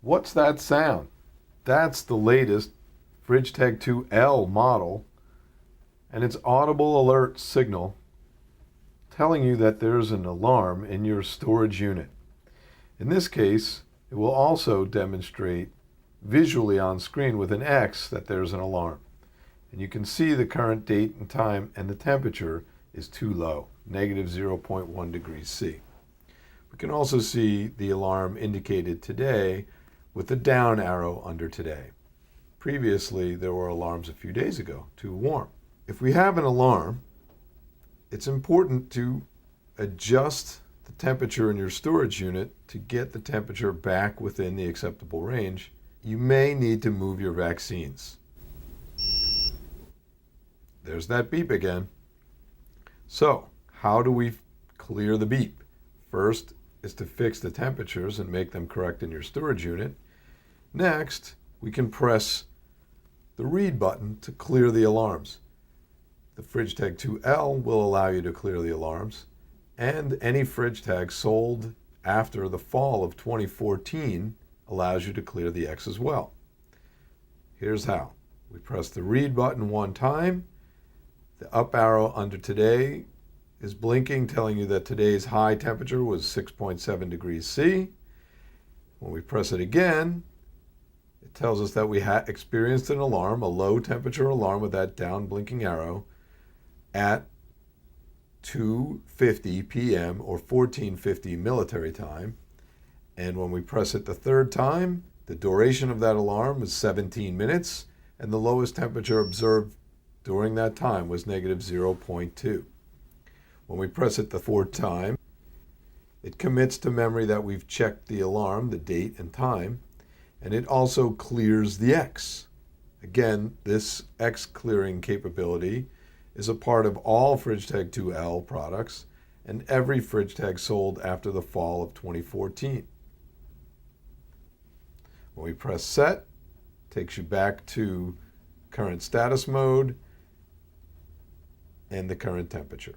What's that sound? That's the latest FridgeTech 2L model, and it's audible alert signal telling you that there's an alarm in your storage unit. In this case, it will also demonstrate visually on screen with an X that there's an alarm. And you can see the current date and time, and the temperature is too low, negative 0.1 degrees C. We can also see the alarm indicated today with the down arrow under today. Previously, there were alarms a few days ago, too warm. If we have an alarm, it's important to adjust the temperature in your storage unit to get the temperature back within the acceptable range. You may need to move your vaccines. There's that beep again. So, how do we clear the beep? First is to fix the temperatures and make them correct in your storage unit. Next, we can press the read button to clear the alarms. The FridgeTech 2L will allow you to clear the alarms, and any FridgeTech sold after the fall of 2014 allows you to clear the X as well. Here's how. We press the read button one time. The up arrow under today is blinking, telling you that today's high temperature was 6.7 degrees C. When we press it again, it tells us that we experienced an alarm, a low temperature alarm with that down blinking arrow at 2:50 p.m. or 14:50 military time. And when we press it the third time, the duration of that alarm was 17 minutes, and the lowest temperature observed during that time was negative 0.2. When we press it the fourth time, it commits to memory that we've checked the alarm, the date and time, and it also clears the X. Again, this X clearing capability is a part of all FridgeTech 2L products and every FridgeTech sold after the fall of 2014. When we press set, it takes you back to current status mode and the current temperature.